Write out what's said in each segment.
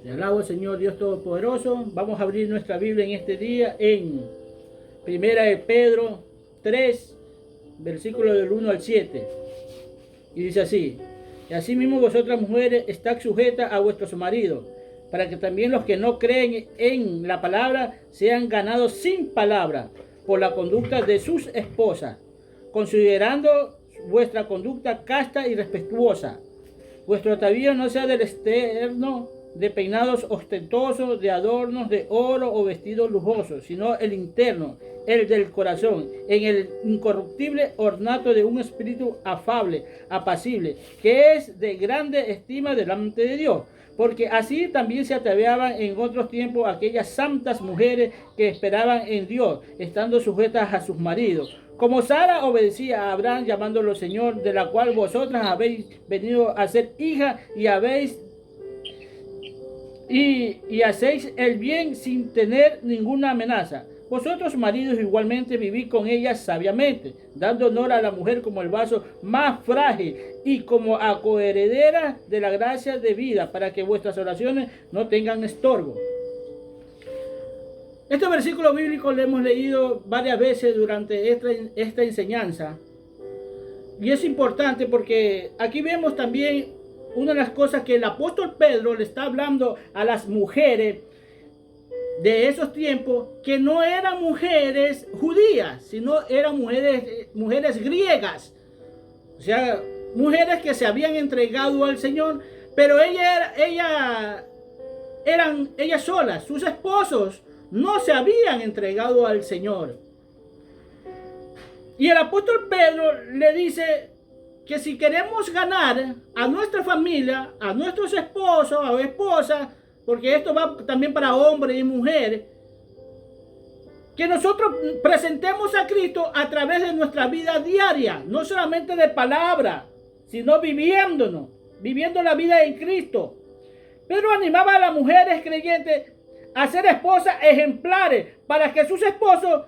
Te alabo, Señor Dios Todopoderoso. Vamos a abrir nuestra Biblia en este día en Primera de Pedro 3, versículos del 1 al 7. Y dice así: y asimismo vosotras mujeres estad sujetas a vuestros maridos, para que también los que no creen en la palabra sean ganados sin palabra por la conducta de sus esposas, considerando vuestra conducta casta y respetuosa. Vuestro atavío no sea del externo, de peinados ostentosos, de adornos de oro o vestidos lujosos, sino el interno, el del corazón, en el incorruptible ornato de un espíritu afable, apacible, que es de grande estima delante de Dios. Porque así también se ataviaban en otros tiempos aquellas santas mujeres que esperaban en Dios, estando sujetas a sus maridos. Como Sara obedecía a Abraham llamándolo Señor, de la cual vosotras habéis venido a ser hija y hacéis el bien sin tener ninguna amenaza. Vosotros, maridos, igualmente vivid con ellas sabiamente, dando honor a la mujer como el vaso más frágil y como a coheredera de la gracia de vida, para que vuestras oraciones no tengan estorbo. Este versículo bíblico lo hemos leído varias veces durante esta enseñanza. Y es importante porque aquí vemos también una de las cosas que el apóstol Pedro le está hablando a las mujeres de esos tiempos, que no eran mujeres judías, sino eran mujeres griegas. O sea, mujeres que se habían entregado al Señor, pero ellas solas, sus esposos, no se habían entregado al Señor. Y el apóstol Pedro le dice que si queremos ganar a nuestra familia, a nuestros esposos o esposas, porque esto va también para hombres y mujeres, que nosotros presentemos a Cristo a través de nuestra vida diaria, no solamente de palabra, sino viviendo la vida en Cristo. Pedro animaba a las mujeres creyentes a ser esposas ejemplares para que sus esposos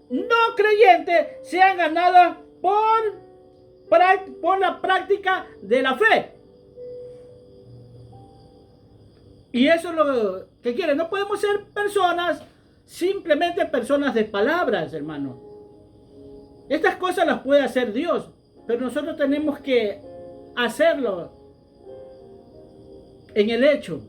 no creyentes sean ganados por la práctica de la fe. Y eso es lo que quiere. No podemos ser simplemente personas de palabras, hermano. Estas cosas las puede hacer Dios, pero nosotros tenemos que hacerlo en el hecho.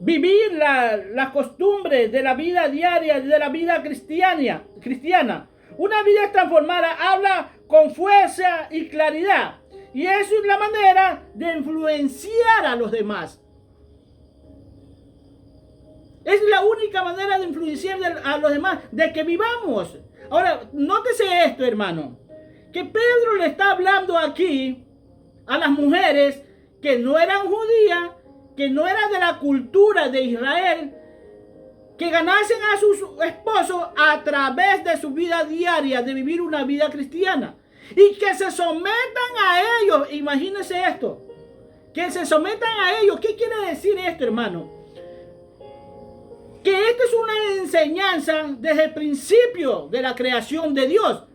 Vivir la costumbre de la vida diaria, de la vida cristiana. Una vida transformada habla con fuerza y claridad. Y eso es la manera de influenciar a los demás. Es la única manera de influenciar a los demás, de que vivamos. Ahora, nótese esto, hermano, que Pedro le está hablando aquí a las mujeres que no eran judías, que no eran de la cultura de Israel, que ganasen a sus esposos a través de su vida diaria, de vivir una vida cristiana, y que se sometan a ellos. Imagínense esto, que se sometan a ellos. ¿Qué quiere decir esto, hermano? Que esta es una enseñanza desde el principio de la creación de Dios.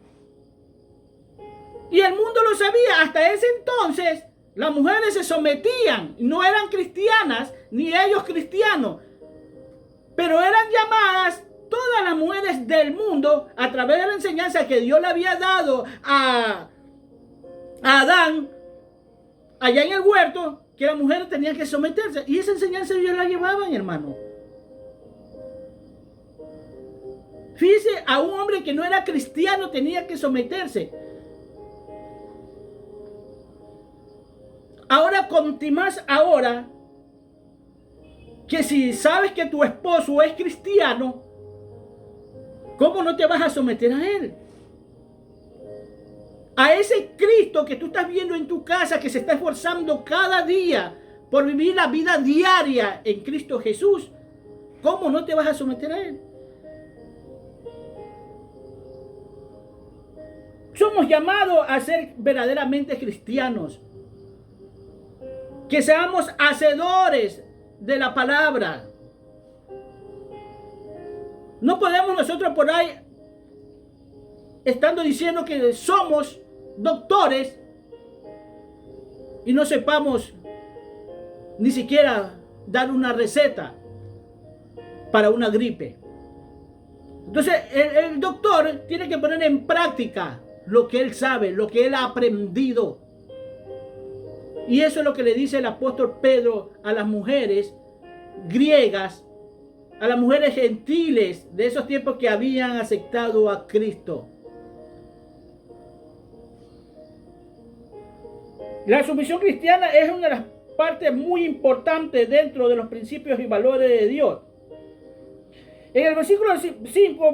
Y el mundo lo sabía. Hasta ese entonces, las mujeres se sometían. No eran cristianas, ni ellos cristianos. Pero eran llamadas todas las mujeres del mundo a través de la enseñanza que Dios le había dado a Adán allá en el huerto, que las mujeres tenían que someterse. Y esa enseñanza ellos la llevaban, hermano. Fíjese, a un hombre que no era cristiano tenía que someterse. Ahora, más ahora, que si sabes que tu esposo es cristiano, ¿cómo no te vas a someter a él? A ese Cristo que tú estás viendo en tu casa, que se está esforzando cada día por vivir la vida diaria en Cristo Jesús, ¿cómo no te vas a someter a él? Somos llamados a ser verdaderamente cristianos. Que seamos hacedores de la palabra. No podemos nosotros por ahí, estando diciendo que somos doctores, y no sepamos ni siquiera dar una receta para una gripe. Entonces el doctor tiene que poner en práctica lo que él sabe, lo que él ha aprendido. Y eso es lo que le dice el apóstol Pedro a las mujeres griegas, a las mujeres gentiles de esos tiempos que habían aceptado a Cristo. La sumisión cristiana es una de las partes muy importantes dentro de los principios y valores de Dios. En el versículo 5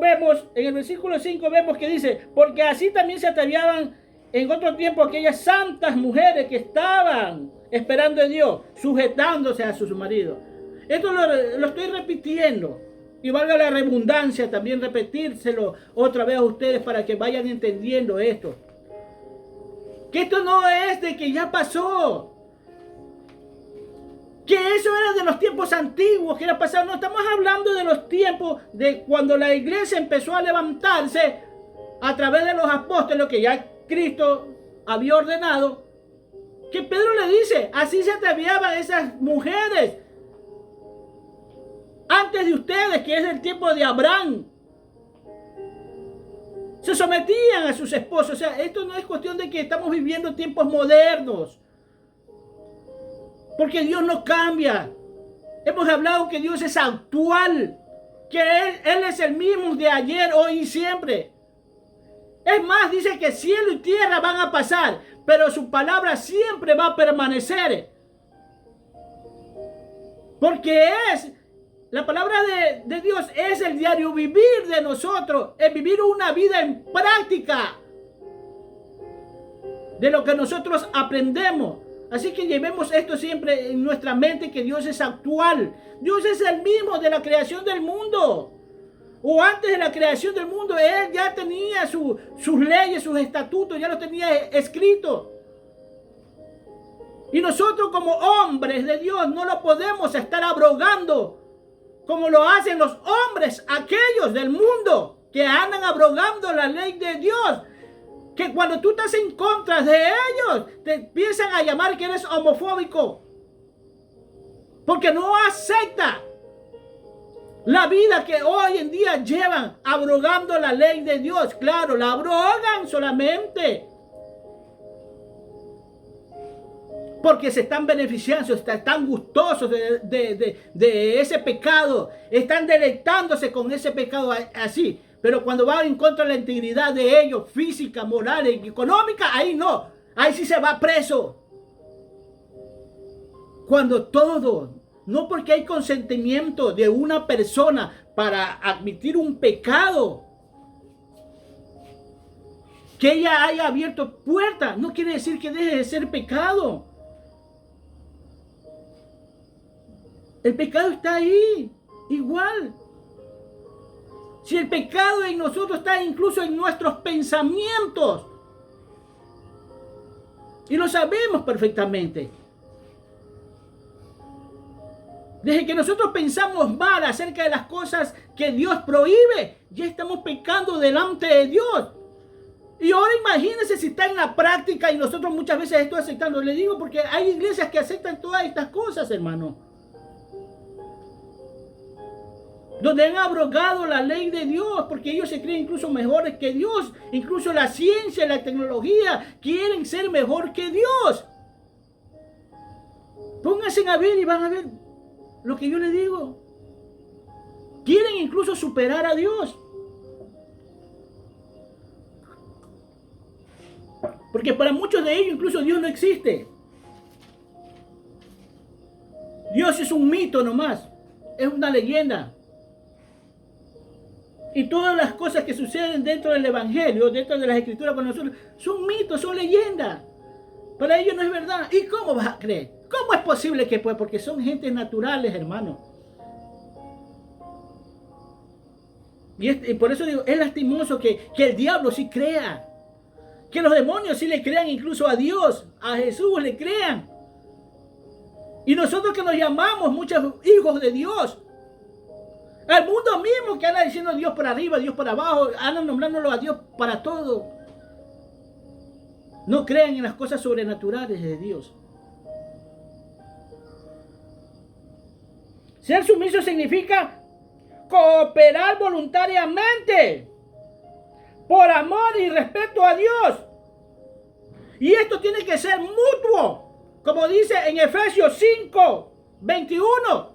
vemos que dice, porque así también se ataviaban en otro tiempo aquellas santas mujeres que estaban esperando a Dios, sujetándose a sus maridos. Esto lo estoy repitiendo. Y valga la redundancia también repetírselo otra vez a ustedes para que vayan entendiendo esto. Que esto no es de que ya pasó. Que eso era de los tiempos antiguos, que era pasado. No estamos hablando de los tiempos de cuando la iglesia empezó a levantarse a través de los apóstoles, que ya Cristo había ordenado. Que Pedro le dice, así se ataviaban esas mujeres antes de ustedes, que es el tiempo de Abraham. Se sometían a sus esposos. O sea, esto no es cuestión de que estamos viviendo tiempos modernos. Porque Dios no cambia. Hemos hablado que Dios es actual. Que Él es el mismo de ayer, hoy y siempre. Es más, dice que cielo y tierra van a pasar, pero su palabra siempre va a permanecer. Porque la palabra de Dios es el diario vivir de nosotros. Es vivir una vida en práctica de lo que nosotros aprendemos. Así que llevemos esto siempre en nuestra mente, que Dios es actual. Dios es el mismo de la creación del mundo. O antes de la creación del mundo, Él ya tenía sus leyes, sus estatutos, ya los tenía escritos. Y nosotros como hombres de Dios no lo podemos estar abrogando como lo hacen los hombres, aquellos del mundo que andan abrogando la ley de Dios. Que cuando tú estás en contra de ellos, te empiezan a llamar que eres homofóbico. Porque no acepta la vida que hoy en día llevan abrogando la ley de Dios. Claro, la abrogan solamente porque se están beneficiando, están gustosos de ese pecado. Están deleitándose con ese pecado así. Pero cuando va en contra de la integridad de ellos, física, moral y económica, ahí no. Ahí sí se va preso. Cuando todo, no porque hay consentimiento de una persona para admitir un pecado, que ella haya abierto puertas, no quiere decir que deje de ser pecado. El pecado está ahí, igual. Si el pecado en nosotros está incluso en nuestros pensamientos. Y lo sabemos perfectamente. Desde que nosotros pensamos mal acerca de las cosas que Dios prohíbe, ya estamos pecando delante de Dios. Y ahora imagínense si está en la práctica y nosotros muchas veces esto aceptando. Le digo porque hay iglesias que aceptan todas estas cosas, hermano. Donde han abrogado la ley de Dios, porque ellos se creen incluso mejores que Dios. Incluso la ciencia y la tecnología quieren ser mejor que Dios. Pónganse a ver y van a ver lo que yo les digo. Quieren incluso superar a Dios. Porque para muchos de ellos incluso Dios no existe. Dios es un mito nomás. Es una leyenda. Y todas las cosas que suceden dentro del Evangelio, dentro de las Escrituras con nosotros, son mitos, son leyendas. Para ellos no es verdad. ¿Y cómo vas a creer? ¿Cómo es posible que pues? Porque son gentes naturales, hermano. Y por eso digo, es lastimoso que el diablo sí crea. Que los demonios sí le crean incluso a Dios, a Jesús le crean. Y nosotros que nos llamamos muchos hijos de Dios. El mundo mismo que anda diciendo Dios para arriba, Dios para abajo, andan nombrándolo a Dios para todo. No crean en las cosas sobrenaturales de Dios. Ser sumiso significa cooperar voluntariamente por amor y respeto a Dios. Y esto tiene que ser mutuo, como dice en Efesios 5:21,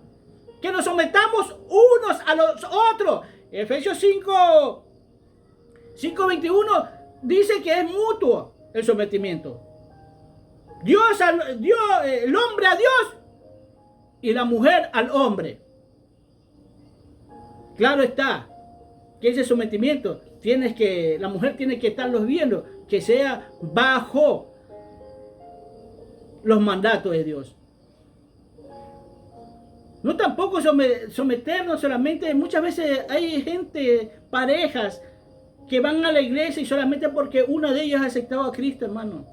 que nos sometamos unos a los otros. Efesios 5:21 dice que es mutuo el sometimiento. El hombre a Dios y la mujer al hombre. Claro está que ese sometimiento la mujer tiene que estarlos viendo, que sea bajo los mandatos de Dios. No tampoco someternos solamente. Muchas veces hay parejas que van a la iglesia y solamente porque una de ellas ha aceptado a Cristo, hermano.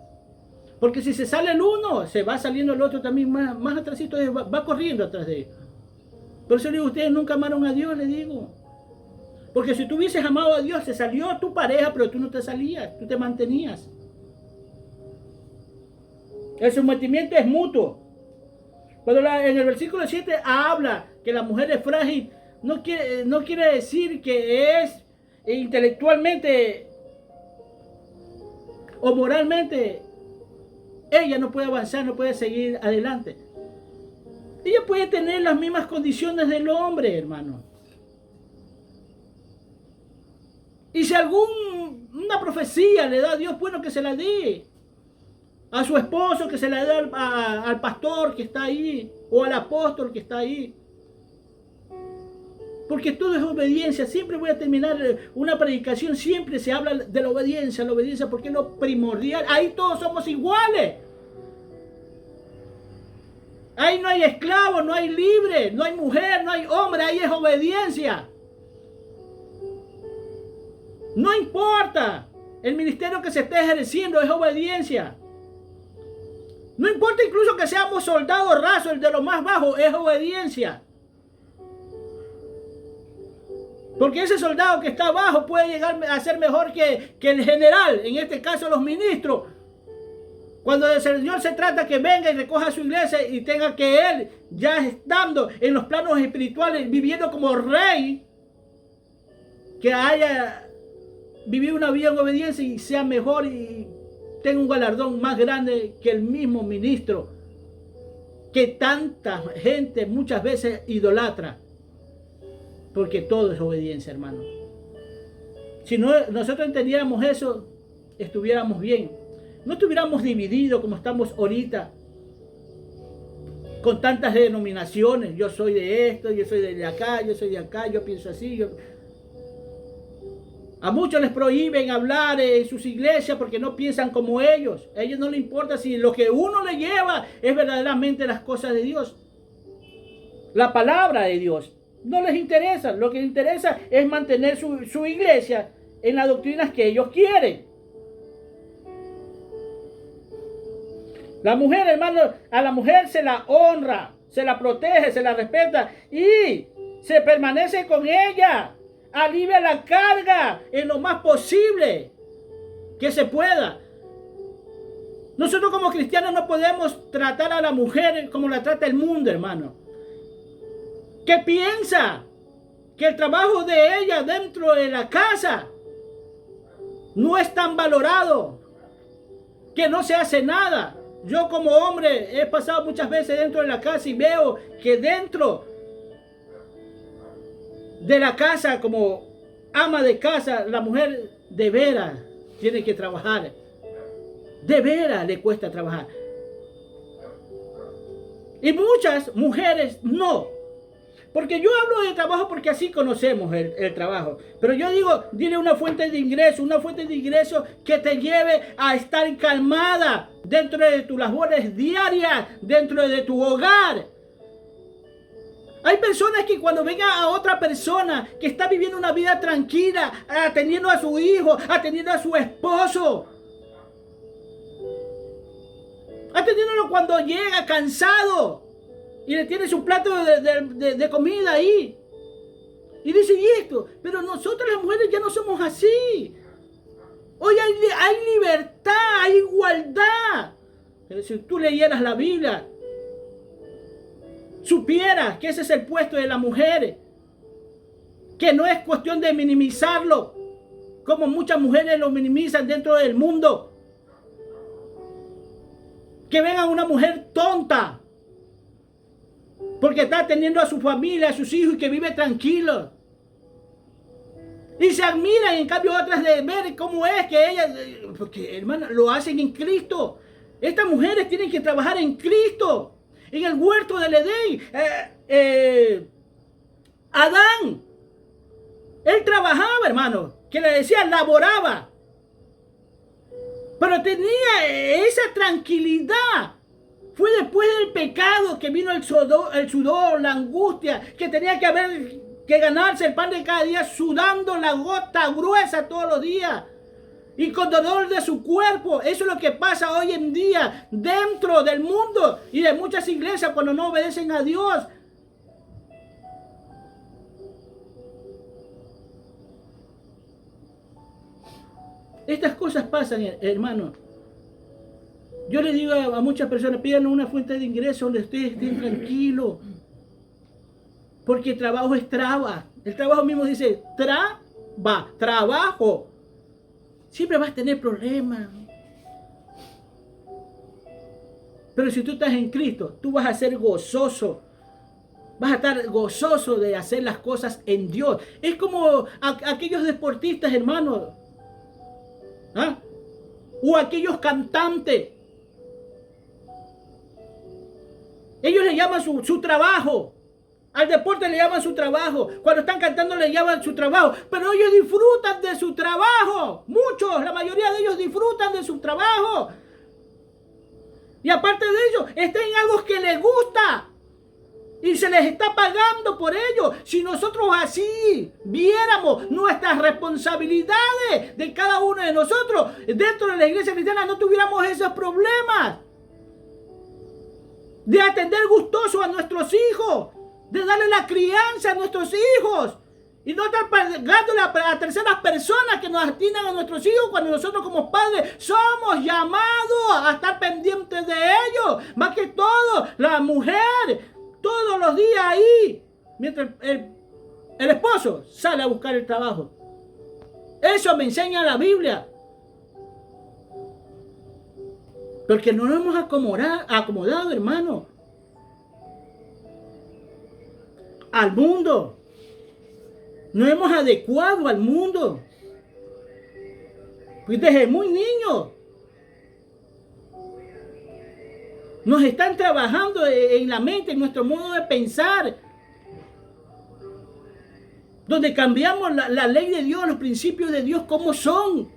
Porque si se sale el uno, se va saliendo el otro también más atrásito, va corriendo atrás de ellos. Por eso le digo, ustedes nunca amaron a Dios, le digo. Porque si tú hubieses amado a Dios, se salió tu pareja, pero tú no te salías, tú te mantenías. El sometimiento es mutuo. Cuando en el versículo 7 habla que la mujer es frágil, no quiere decir que es intelectualmente o moralmente ella no puede avanzar, no puede seguir adelante. Ella puede tener las mismas condiciones del hombre, hermano. Y si una profecía le da a Dios, bueno, que se la dé. A su esposo, que se la dé al pastor que está ahí, o al apóstol que está ahí. Porque todo es obediencia. Siempre voy a terminar una predicación, siempre se habla de la obediencia, porque es lo primordial. Ahí todos somos iguales. Ahí no hay esclavo, no hay libre, no hay mujer, no hay hombre, ahí es obediencia. No importa el ministerio que se esté ejerciendo, es obediencia. No importa incluso que seamos soldados rasos, el de lo más bajo, es obediencia. Porque ese soldado que está abajo puede llegar a ser mejor que el general, en este caso los ministros. Cuando el Señor se trata que venga y recoja su iglesia y tenga que Él, ya estando en los planos espirituales, viviendo como rey, que haya vivido una vida en obediencia y sea mejor y tenga un galardón más grande que el mismo ministro, que tanta gente muchas veces idolatra. Porque todo es obediencia, hermano. Si nosotros entendiéramos eso, estuviéramos bien. No estuviéramos divididos como estamos ahorita, con tantas denominaciones. Yo soy de esto, yo soy de acá, yo soy de acá, yo pienso así. A muchos les prohíben hablar en sus iglesias porque no piensan como ellos. A ellos no les importa si lo que uno le lleva es verdaderamente las cosas de Dios. La palabra de Dios. No les interesa. Lo que les interesa es mantener su iglesia en las doctrinas que ellos quieren. La mujer, hermano, a la mujer se la honra, se la protege, se la respeta y se permanece con ella. Alivia la carga en lo más posible que se pueda. Nosotros como cristianos no podemos tratar a la mujer como la trata el mundo, hermano. Que piensa que el trabajo de ella dentro de la casa no es tan valorado, que no se hace nada. Yo como hombre he pasado muchas veces dentro de la casa y veo que dentro de la casa, como ama de casa, la mujer de veras tiene que trabajar. De veras le cuesta trabajar. Y muchas mujeres no. Porque yo hablo de trabajo porque así conocemos el trabajo. Pero yo digo, dile una fuente de ingreso que te lleve a estar calmada dentro de tus labores diarias, dentro de tu hogar. Hay personas que cuando venga a otra persona que está viviendo una vida tranquila, atendiendo a su hijo, atendiendo a su esposo, atendiéndolo cuando llega cansado y le tiene su plato de comida ahí. Y dice, ¿y esto? Pero nosotros las mujeres ya no somos así. Hoy hay libertad, hay igualdad. Pero si tú leyeras la Biblia, supiera que ese es el puesto de la mujer, que no es cuestión de minimizarlo, como muchas mujeres lo minimizan dentro del mundo. Que ven a una mujer tonta, porque está atendiendo a su familia, a sus hijos y que vive tranquilo. Y se admiran, en cambio otras de ver cómo es que ellas, porque hermano, lo hacen en Cristo. Estas mujeres tienen que trabajar en Cristo, en el huerto del Edén. Adán, él trabajaba, hermano, que le decían laboraba, pero tenía esa tranquilidad. Fue después del pecado que vino el sudor, la angustia, que tenía que ganarse el pan de cada día sudando la gota gruesa todos los días y con dolor de su cuerpo. Eso es lo que pasa hoy en día dentro del mundo y de muchas iglesias cuando no obedecen a Dios. Estas cosas pasan, hermano. Yo le digo a muchas personas, pidan una fuente de ingreso donde ustedes estén tranquilos. Porque el trabajo es traba. El trabajo mismo dice, trabajo. Siempre vas a tener problemas. Pero si tú estás en Cristo, tú vas a ser gozoso. Vas a estar gozoso de hacer las cosas en Dios. Es como aquellos deportistas, hermanos. ¿Ah? O aquellos cantantes. Ellos le llaman su trabajo. Al deporte le llaman su trabajo. Cuando están cantando le llaman su trabajo. Pero ellos disfrutan de su trabajo. Muchos, la mayoría de ellos disfrutan de su trabajo. Y aparte de ello, está en algo que les gusta. Y se les está pagando por ello. Si nosotros así viéramos nuestras responsabilidades de cada uno de nosotros dentro de la iglesia cristiana, no tuviéramos esos problemas. De atender gustoso a nuestros hijos. De darle la crianza a nuestros hijos. Y no estar pagándole a terceras personas que nos atiendan a nuestros hijos cuando nosotros como padres somos llamados a estar pendientes de ellos. Más que todo, la mujer todos los días ahí, mientras el esposo sale a buscar el trabajo. Eso me enseña la Biblia. Porque no nos hemos acomodado, hermano, al mundo. No hemos adecuado al mundo. Pues desde muy niños nos están trabajando en la mente, en nuestro modo de pensar. Donde cambiamos la ley de Dios, los principios de Dios, como son.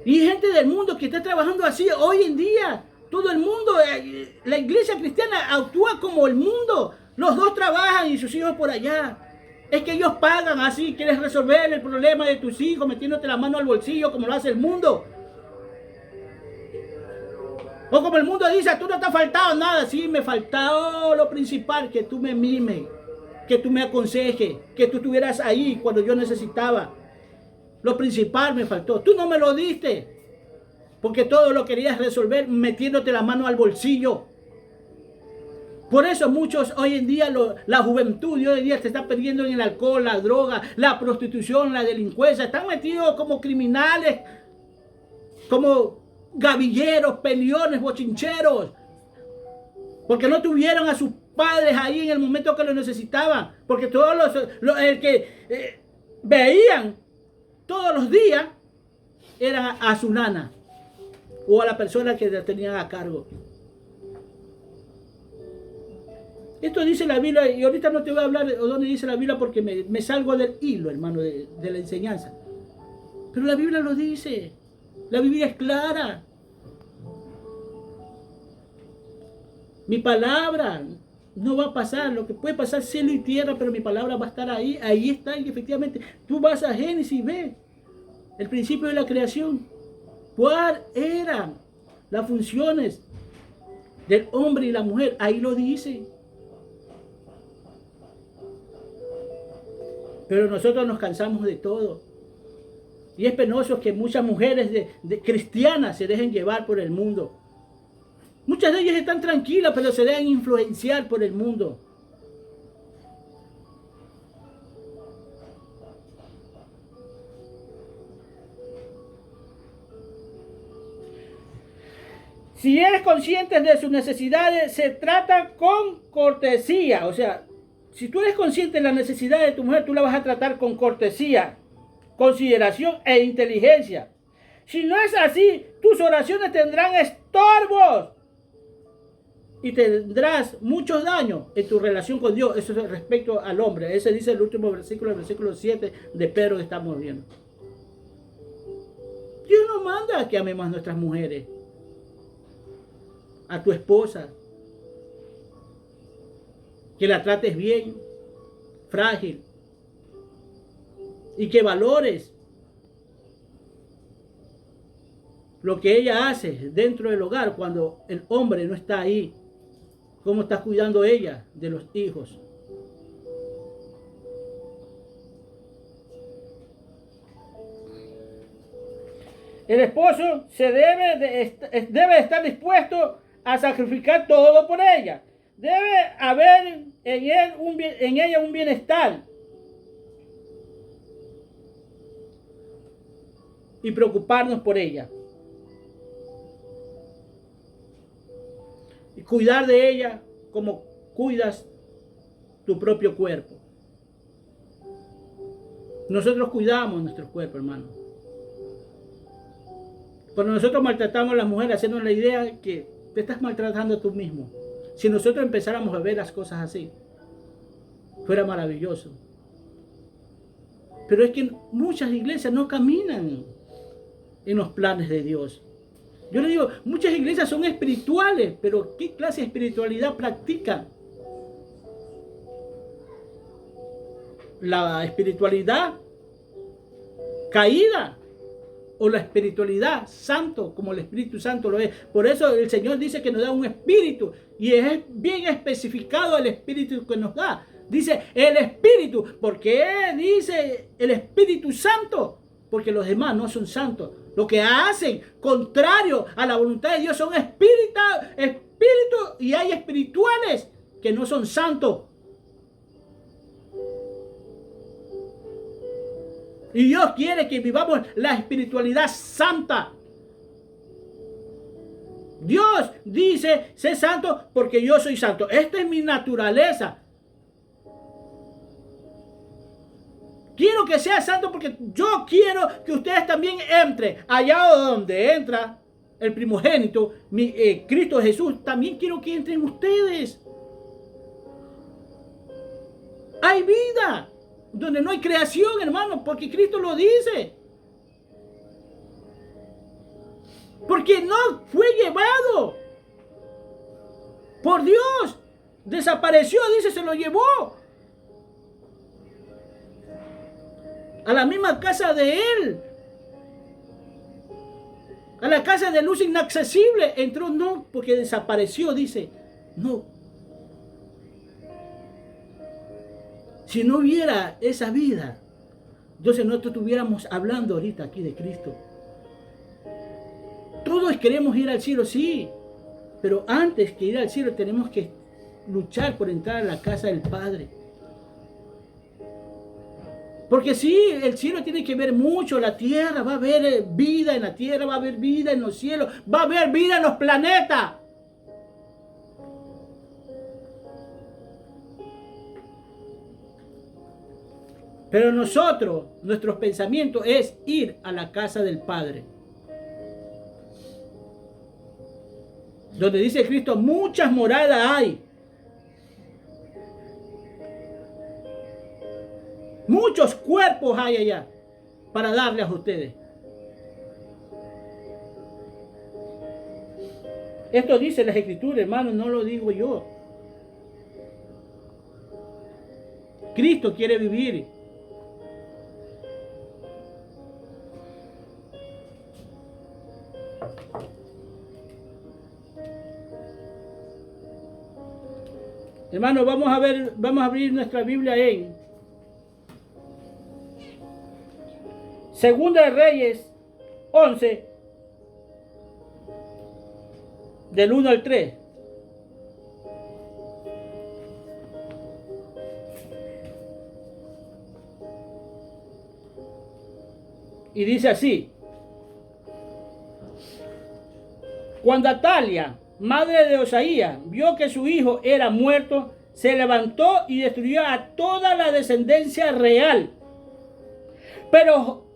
Y hay gente del mundo que está trabajando así hoy en día. Todo el mundo, la iglesia cristiana actúa como el mundo. Los dos trabajan y sus hijos por allá. Es que ellos pagan así. Quieres resolver el problema de tus hijos metiéndote la mano al bolsillo como lo hace el mundo. O como el mundo dice, tú no te ha faltado nada. Sí, me faltó lo principal, que tú me mimes, que tú me aconsejes, que tú estuvieras ahí cuando yo necesitaba. Lo principal me faltó. Tú no me lo diste. Porque todo lo querías resolver metiéndote la mano al bolsillo. Por eso muchos hoy en día, la juventud de hoy en día se está perdiendo en el alcohol, la droga, la prostitución, la delincuencia. Están metidos como criminales, como gavilleros, peleones, bochincheros. Porque no tuvieron a sus padres ahí en el momento que lo necesitaban. Porque todos el que veían todos los días eran a su nana o a la persona que la tenían a cargo. Esto dice la Biblia, y ahorita no te voy a hablar de dónde dice la Biblia porque me salgo del hilo, hermano, de la enseñanza. Pero la Biblia lo dice. La Biblia es clara. Mi palabra no va a pasar. Lo que puede pasar cielo y tierra, pero mi palabra va a estar ahí. Ahí está, y efectivamente tú vas a Génesis y ves el principio de la creación. ¿Cuáles eran las funciones del hombre y la mujer? Ahí lo dice. Pero nosotros nos cansamos de todo. Y es penoso que muchas mujeres de cristianas se dejen llevar por el mundo. Muchas de ellas están tranquilas, pero se dejan influenciar por el mundo. Si eres consciente de sus necesidades, se trata con cortesía. O sea, si tú eres consciente de las necesidades de tu mujer, tú la vas a tratar con cortesía, consideración e inteligencia. Si no es así, tus oraciones tendrán estorbos y tendrás muchos daños en tu relación con Dios. Eso es respecto al hombre. Ese dice el último versículo, el versículo 7 de Pedro que estamos viendo. Dios nos manda a que amemos a nuestras mujeres, a tu esposa, que la trates bien, frágil, y que valores lo que ella hace dentro del hogar cuando el hombre no está ahí. Cómo estás cuidando ella de los hijos. El esposo debe estar dispuesto a sacrificar todo por ella. Debe haber en ella un bienestar. Y preocuparnos por ella. Y cuidar de ella como cuidas tu propio cuerpo. Nosotros cuidamos nuestro cuerpo, hermano. Cuando nosotros maltratamos a las mujeres, haciendo la idea que te estás maltratando tú mismo. Si nosotros empezáramos a ver las cosas así, fuera maravilloso. Pero es que muchas iglesias no caminan en los planes de Dios. Yo le digo, muchas iglesias son espirituales, pero ¿qué clase de espiritualidad practican? ¿La espiritualidad caída o la espiritualidad santo, como el Espíritu Santo lo es? Por eso el Señor dice que nos da un espíritu, y es bien especificado el espíritu que nos da. Dice el espíritu. ¿Por qué dice el Espíritu Santo? Porque los demás no son santos. Lo que hacen contrario a la voluntad de Dios son espíritus, y hay espirituales que no son santos. Y Dios quiere que vivamos la espiritualidad santa. Dios dice, sé santo porque yo soy santo. Esta es mi naturaleza. Quiero que sea santo porque yo quiero que ustedes también entren allá donde entra el primogénito, Cristo Jesús. También quiero que entren ustedes. Hay vida donde no hay creación, hermano, porque Cristo lo dice. Porque no fue llevado por Dios. Desapareció, dice, se lo llevó a la misma casa de él, a la casa de luz inaccesible. Entró, no, porque desapareció, dice. No. Si no hubiera esa vida, entonces nosotros estuviéramos hablando ahorita aquí de Cristo. Todos queremos ir al cielo, sí, pero antes que ir al cielo tenemos que luchar por entrar a la casa del Padre. Porque sí, el cielo tiene que ver mucho, la tierra, va a haber vida en la tierra, va a haber vida en los cielos, va a haber vida en los planetas. Pero nosotros, nuestros pensamientos es ir a la casa del Padre. Donde dice Cristo, muchas moradas hay. Muchos cuerpos hay allá para darles a ustedes. Esto dice las Escrituras, hermano, no lo digo yo. Cristo quiere vivir. Hermano, vamos a abrir nuestra Biblia en Segunda de Reyes 11, del 1 al 3. Y dice así: cuando Atalia, madre de Osaías, vio que su hijo era muerto, se levantó y destruyó a toda la descendencia real. Pero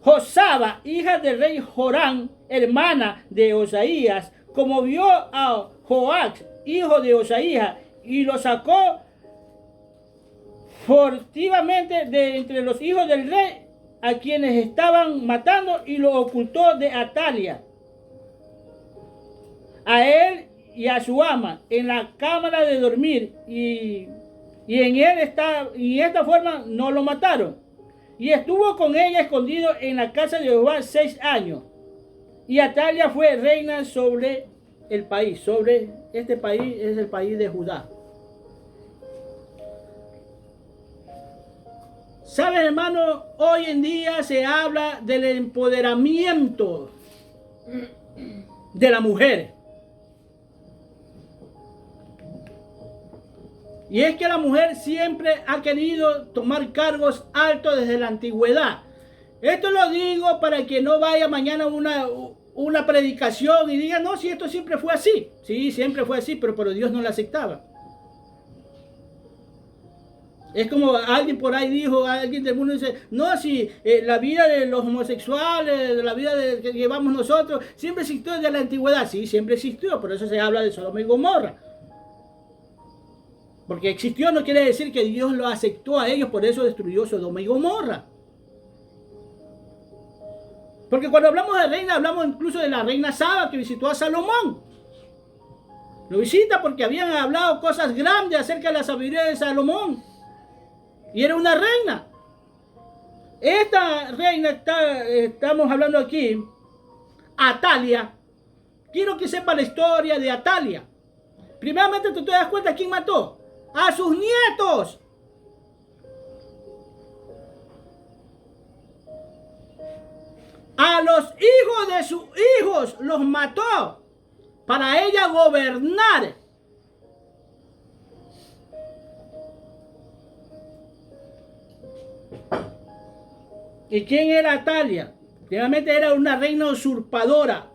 Josaba, hija del rey Joram, hermana de Osaías, como vio a Joax, hijo de Osaías, y lo sacó furtivamente de entre los hijos del rey, a quienes estaban matando, y lo ocultó de Atalia, a él y a su ama, en la cámara de dormir, y en esta forma no lo mataron. Y estuvo con ella escondido en la casa de Jehová 6 años. Y Atalia fue reina sobre el país. Sobre este país es el país de Judá. ¿Saben, hermano? Hoy en día se habla del empoderamiento de la mujer. Y es que la mujer siempre ha querido tomar cargos altos desde la antigüedad. Esto lo digo para que no vaya mañana una predicación y diga, no, si esto siempre fue así. Sí, siempre fue así, pero Dios no la aceptaba. Es como alguien por ahí dijo, alguien del mundo dice, no, si la vida de los homosexuales, la vida que llevamos nosotros, siempre existió desde la antigüedad. Sí, siempre existió, por eso se habla de Sodoma y Gomorra. Porque existió no quiere decir que Dios lo aceptó a ellos, por eso destruyó Sodoma y Gomorra. Porque cuando hablamos de reina, hablamos incluso de la reina Saba que visitó a Salomón. Lo visita porque habían hablado cosas grandes acerca de la sabiduría de Salomón. Y era una reina. Esta reina estamos hablando aquí, Atalia. Quiero que sepa la historia de Atalia. Primeramente tú te das cuenta quién mató. A sus nietos. A los hijos de sus hijos los mató para ella gobernar. ¿Y quién era Atalia? Realmente era una reina usurpadora.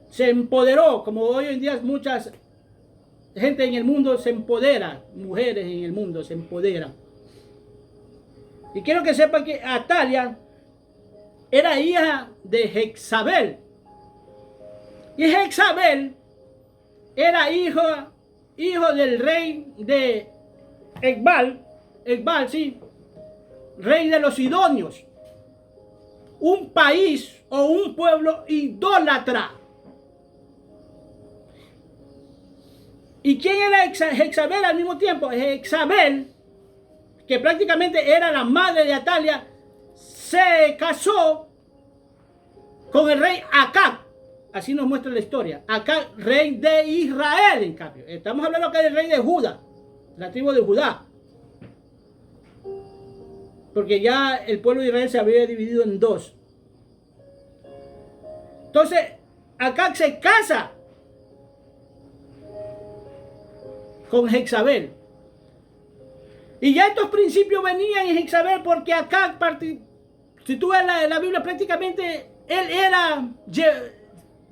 Se empoderó, como hoy en día muchas gente en el mundo se empodera, mujeres en el mundo se empoderan. Y quiero que sepan que Atalia era hija de Jezabel. Y Jezabel era hijo del rey de Egbal, sí, rey de los sidonios. Un país o un pueblo idólatra. ¿Y quién era Jezabel al mismo tiempo? Jezabel, que prácticamente era la madre de Atalia, se casó con el rey Acab. Así nos muestra la historia. Acab, rey de Israel, en cambio. Estamos hablando acá del rey de Judá, la tribu de Judá. Porque ya el pueblo de Israel se había dividido en dos. Entonces, Acab se casa con Jezabel. Y ya estos principios venían en Jezabel porque acá, si tú ves la Biblia, prácticamente él era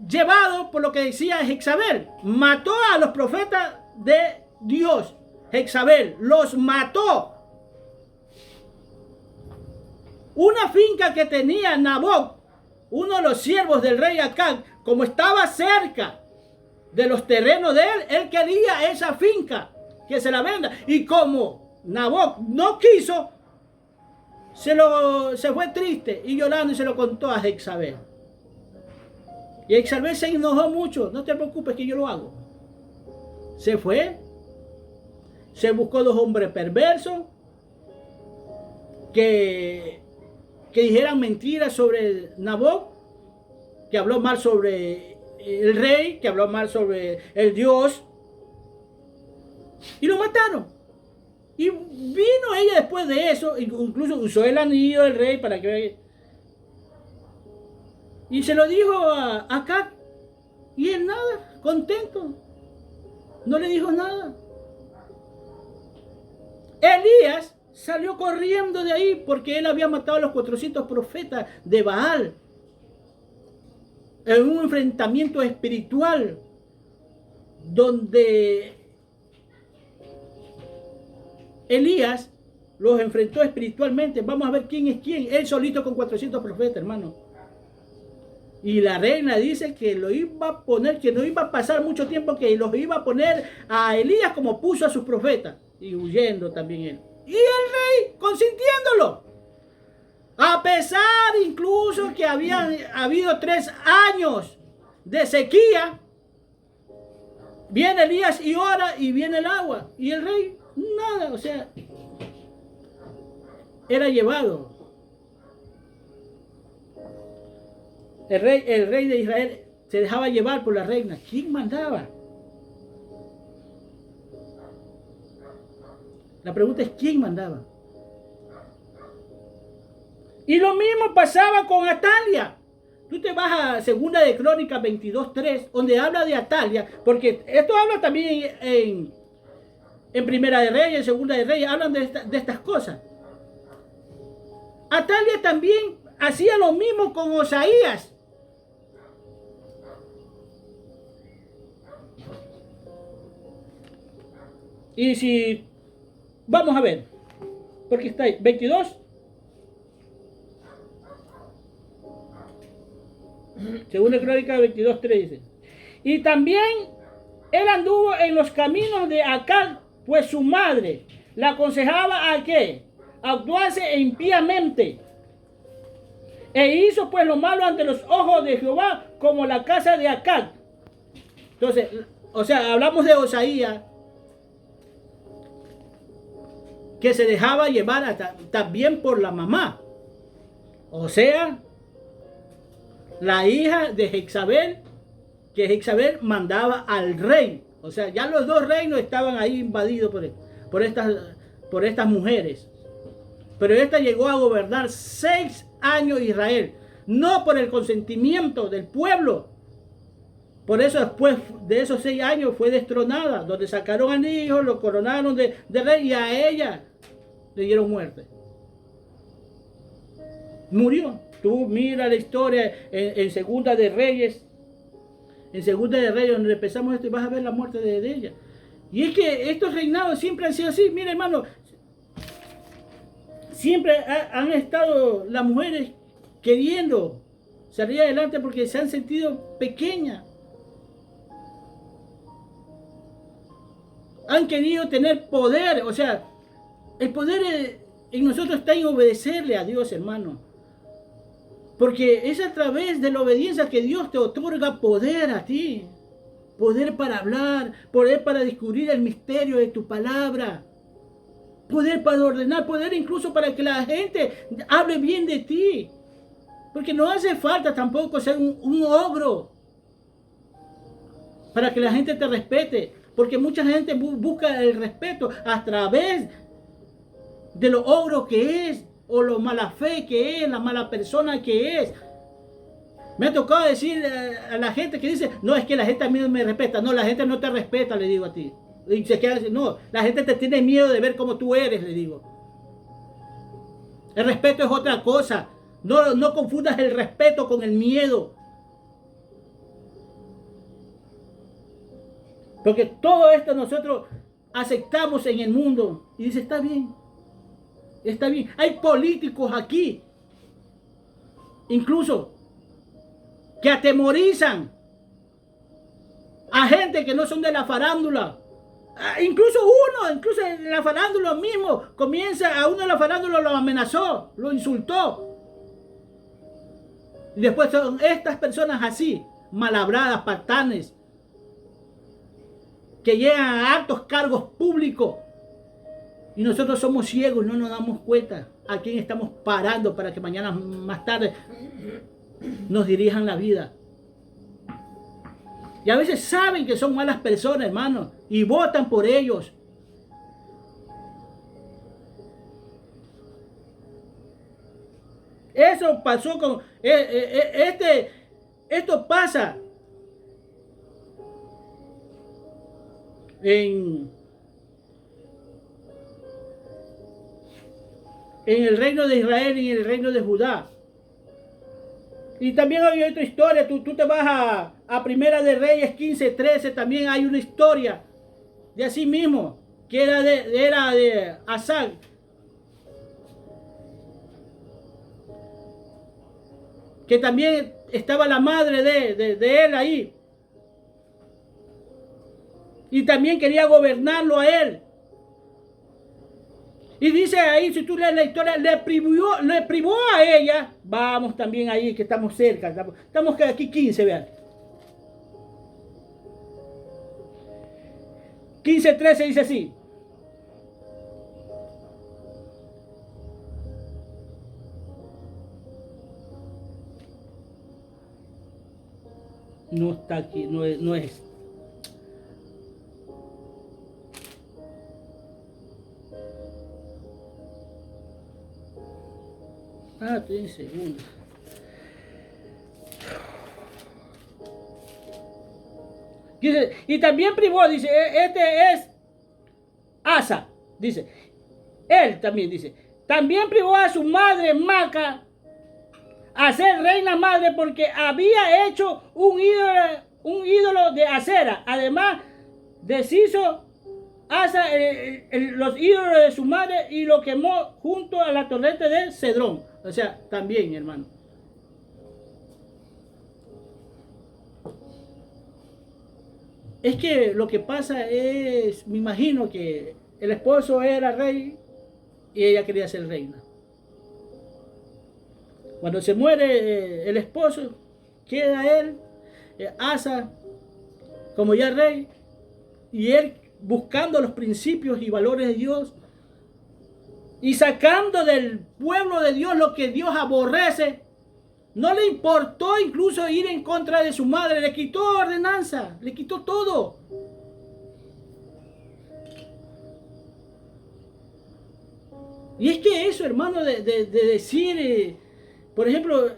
llevado por lo que decía Jezabel. Mató a los profetas de Dios. Jezabel los mató. Una finca que tenía Naboc, uno de los siervos del rey Acab, como estaba cerca de los terrenos de él quería esa finca, que se la venda. Y como Naboc no quiso, se fue triste y llorando y se lo contó a Jezabel. Y Jezabel se enojó mucho. No te preocupes que yo lo hago. Se fue. Se buscó 2 hombres perversos que dijeran mentiras sobre Naboc, que habló mal sobre el rey, que habló mal sobre el Dios, y lo mataron. Y vino ella después de eso, incluso usó el anillo del rey para que... Y se lo dijo a Acab. Y él nada, contento. No le dijo nada. Elías salió corriendo de ahí porque él había matado a los 400 profetas de Baal en un enfrentamiento espiritual donde Elías los enfrentó espiritualmente. Vamos a ver quién es quién. Él solito con 400 profetas, hermano. Y la reina dice que lo iba a poner, que no iba a pasar mucho tiempo, que los iba a poner a Elías como puso a sus profetas. Y huyendo también él. Y el rey consintiéndolo. A pesar incluso que habían habido 3 años de sequía. Viene Elías y ora y viene el agua. Y el rey, nada, o sea, era llevado. El rey de Israel se dejaba llevar por la reina. ¿Quién mandaba? La pregunta es ¿quién mandaba? Y lo mismo pasaba con Atalia. Tú te vas a Segunda de Crónicas 22:3, donde habla de Atalia, porque esto habla también en Primera de Reyes, en Segunda de Reyes, hablan de estas cosas. Atalia también hacía lo mismo con Osaías. Y si vamos a ver, porque está ahí, 22. Segunda Crónica 22:3 dice. Y también él anduvo en los caminos de Acab, pues su madre la aconsejaba a que actuase impíamente. E hizo pues lo malo ante los ojos de Jehová, como la casa de Acab. Entonces, o sea, hablamos de Osaías, que se dejaba llevar también por la mamá. O sea, la hija de Jezabel, que Jezabel mandaba al rey. O sea, ya los 2 reinos estaban ahí invadidos por estas mujeres. Pero esta llegó a gobernar 6 años Israel. No por el consentimiento del pueblo. Por eso después de esos 6 años fue destronada. Donde sacaron al hijo, lo coronaron de rey y a ella le dieron muerte. Murió. Tú mira la historia en Segunda de Reyes. En Segunda de Reyes, donde empezamos esto, y vas a ver la muerte de ella. Y es que estos reinados siempre han sido así. Mira, hermano, siempre han estado las mujeres queriendo salir adelante porque se han sentido pequeñas. Han querido tener poder. O sea, el poder en nosotros está en obedecerle a Dios, hermano. Porque es a través de la obediencia que Dios te otorga poder a ti. Poder para hablar, poder para descubrir el misterio de tu palabra. Poder para ordenar, poder incluso para que la gente hable bien de ti. Porque no hace falta tampoco ser un ogro para que la gente te respete. Porque mucha gente busca el respeto a través de lo ogro que es. O lo mala fe que es, la mala persona que es. Me ha tocado decir a la gente que dice, no, es que la gente a mí no me respeta. No, la gente no te respeta, le digo a ti. Y se queda así, no, la gente te tiene miedo de ver cómo tú eres, le digo. El respeto es otra cosa. No confundas el respeto con el miedo. Porque todo esto nosotros aceptamos en el mundo. Y dice, está bien. Está bien. Hay políticos aquí, incluso, que atemorizan a gente que no son de la farándula. Incluso en la farándula mismo, a uno de la farándula lo amenazó, lo insultó. Y después son estas personas así, malabradas, patanes, que llegan a altos cargos públicos. Y nosotros somos ciegos, no nos damos cuenta a quién estamos parando para que mañana más tarde nos dirijan la vida. Y a veces saben que son malas personas, hermano, y votan por ellos. Eso pasó con... Esto pasa en el reino de Israel y en el reino de Judá. Y también hay otra historia, tú te vas a Primera de Reyes 15:13, también hay una historia de así mismo, que era de Asa, que también estaba la madre de él ahí, y también quería gobernarlo a él. Y dice ahí, si tú lees la historia, le privó a ella. Vamos también ahí, que estamos cerca. Estamos aquí 15, vean. 15:13 dice así. No está aquí, no es. Estoy en segundo. Dice, y también privó, dice, este es Asa, dice, él también dice, también privó a su madre Maca a ser reina madre porque había hecho un ídolo de acera. Además, deshizo Asa los ídolos de su madre y lo quemó junto a la torrente de Cedrón. O sea, también, hermano. Es que lo que pasa es, me imagino que el esposo era rey y ella quería ser reina. Cuando se muere el esposo, queda él, Asa, como ya rey, y él buscando los principios y valores de Dios y sacando del pueblo de Dios lo que Dios aborrece. No le importó incluso ir en contra de su madre, le quitó ordenanza, le quitó todo. Y es que eso, hermano, de decir, por ejemplo,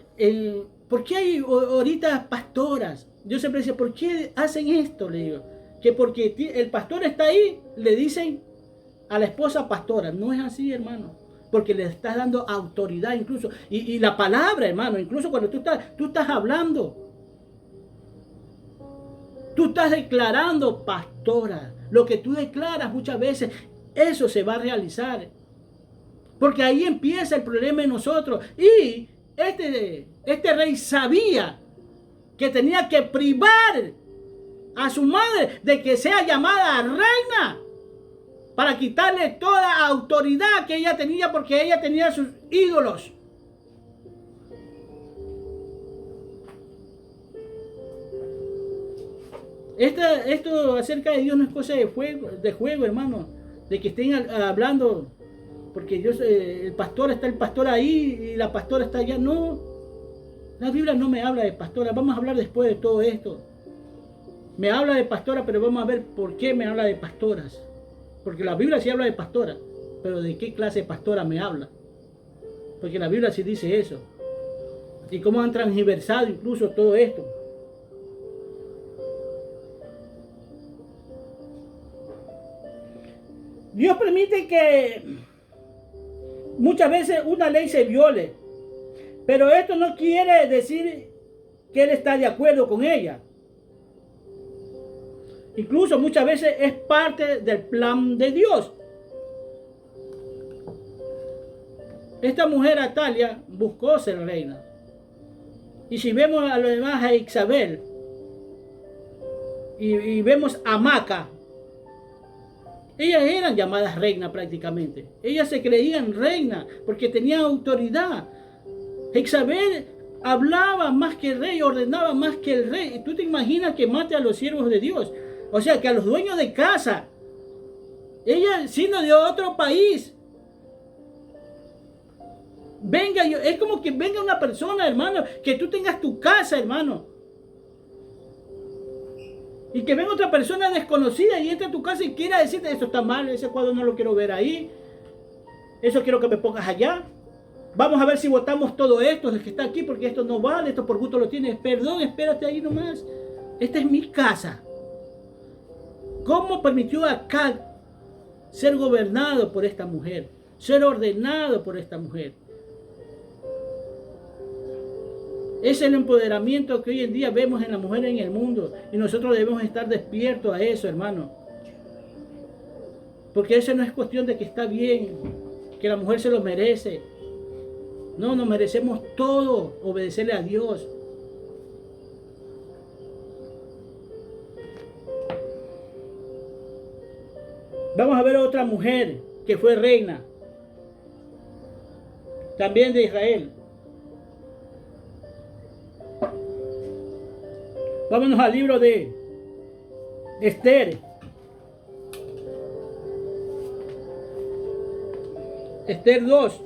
¿por qué hay ahorita pastoras? Yo siempre decía, ¿por qué hacen esto? Le digo, que porque el pastor está ahí, le dicen a la esposa pastora. No es así, hermano. Porque le estás dando autoridad incluso. Y la palabra, hermano, incluso cuando tú estás hablando, tú estás declarando pastora. Lo que tú declaras muchas veces, eso se va a realizar. Porque ahí empieza el problema en nosotros. Y este rey sabía que tenía que privar a su madre de que sea llamada reina, para quitarle toda autoridad que ella tenía, porque ella tenía sus ídolos. Esto acerca de Dios no es cosa de juego, hermano, de que estén hablando, porque Dios, el pastor ahí y la pastora está allá. No, la Biblia no me habla de pastora. Vamos a hablar después de todo esto. Me habla de pastora, pero vamos a ver por qué me habla de pastoras. Porque la Biblia sí habla de pastora, pero ¿de qué clase de pastora me habla? Porque la Biblia sí dice eso. Y cómo han transversado incluso todo esto. Dios permite que muchas veces una ley se viole, pero esto no quiere decir que Él está de acuerdo con ella. Incluso muchas veces es parte del plan de Dios. Esta mujer Atalia buscó ser reina. Y si vemos a lo demás, a Isabel, y vemos a Maca, ellas eran llamadas reinas prácticamente. Ellas se creían reinas porque tenían autoridad. Isabel hablaba más que el rey, ordenaba más que el rey. ¿Y tú te imaginas que mate a los siervos de Dios? O sea, que a los dueños de casa, ella siendo de otro país, venga, es como que venga una persona, hermano, que tú tengas tu casa, hermano, y que venga otra persona desconocida y entre a tu casa y quiera decirte, esto está mal, ese cuadro no lo quiero ver ahí, eso quiero que me pongas allá. Vamos a ver si votamos todo esto, el que está aquí, porque esto no vale, esto por gusto lo tienes. Perdón, espérate ahí nomás. Esta es mi casa. ¿Cómo permitió a Acab ser gobernado por esta mujer? Ser ordenado por esta mujer. Es el empoderamiento que hoy en día vemos en la mujer en el mundo. Y nosotros debemos estar despiertos a eso, hermano. Porque eso no es cuestión de que está bien, que la mujer se lo merece. No, nos merecemos todo obedecerle a Dios. Vamos a ver a otra mujer que fue reina, también de Israel. Vámonos al libro de Esther. Esther 2.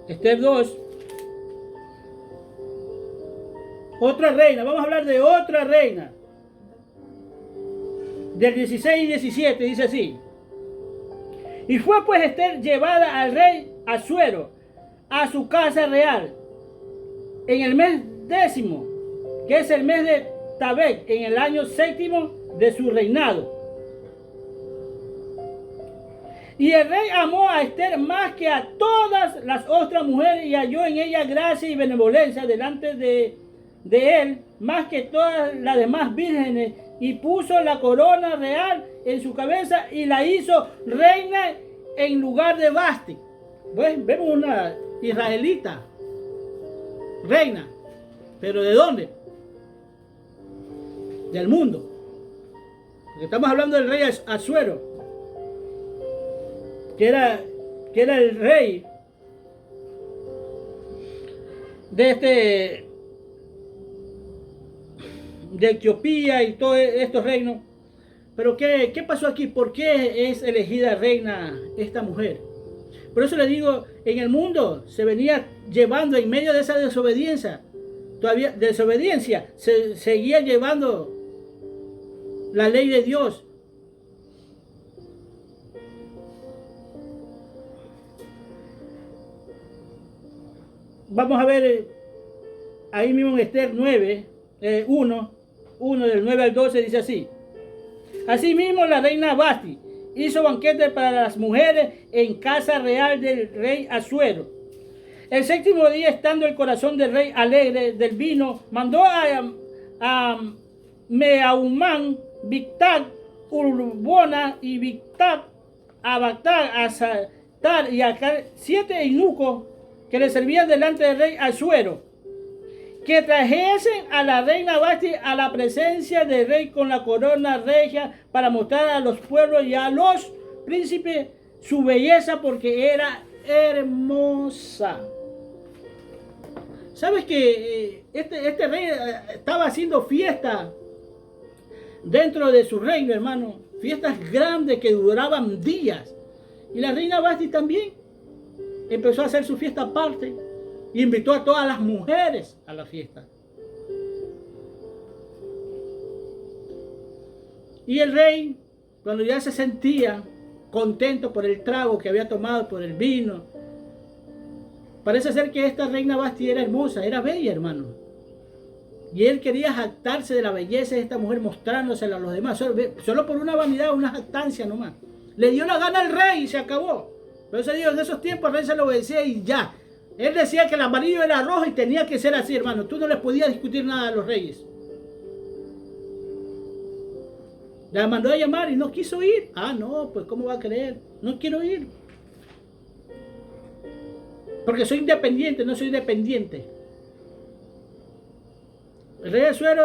Esther 2. Otra reina. Vamos a hablar de otra reina. Del 16 y 17 dice así. Y fue pues Esther llevada al rey Asuero a su casa real en el mes 10º, que es el mes de Tabet, en el año 7º de su reinado. Y el rey amó a Esther más que a todas las otras mujeres y halló en ella gracia y benevolencia delante de él, más que todas las demás vírgenes, y puso la corona real en su cabeza y la hizo reina en lugar de Vasti. Pues vemos una israelita reina, pero ¿de dónde? Del mundo. Porque estamos hablando del rey Asuero, que era el rey de Etiopía y todos estos reinos. Pero ¿qué pasó aquí? ¿Por qué es elegida reina esta mujer? Por eso le digo, en el mundo se venía llevando, en medio de esa desobediencia, se seguía llevando la ley de Dios. Vamos a ver ahí mismo en Esther 9, 1 del 9 al 12 dice así. Asimismo la reina Vasti hizo banquete para las mujeres en casa real del rey Asuero. El 7º día, estando el corazón del rey alegre del vino, mandó a Meahumán, Bigtag, Urbona y Bigtag, a Bactag, a Satar y a 7 eunucos que le servían delante del rey Asuero, que trajesen a la reina Vasti a la presencia del rey con la corona regia, para mostrar a los pueblos y a los príncipes su belleza, porque era hermosa. ¿Sabes que este rey estaba haciendo fiesta dentro de su reino, hermano? Fiestas grandes que duraban días. Y la reina Vasti también empezó a hacer su fiesta aparte y invitó a todas las mujeres a la fiesta. Y el rey, cuando ya se sentía contento por el trago que había tomado, por el vino, parece ser que esta reina Vasti era hermosa, era bella, hermano. Y él quería jactarse de la belleza de esta mujer, mostrándosela a los demás, solo por una vanidad, una jactancia nomás. Le dio la gana al rey y se acabó. Pero eso digo, en esos tiempos el rey se lo obedecía y ya. Él decía que el amarillo era rojo y tenía que ser así, hermano. Tú no les podías discutir nada a los reyes. La mandó a llamar y no quiso ir. Ah, no, pues ¿cómo va a creer? No quiero ir. Porque soy independiente, no soy dependiente. El rey Asuero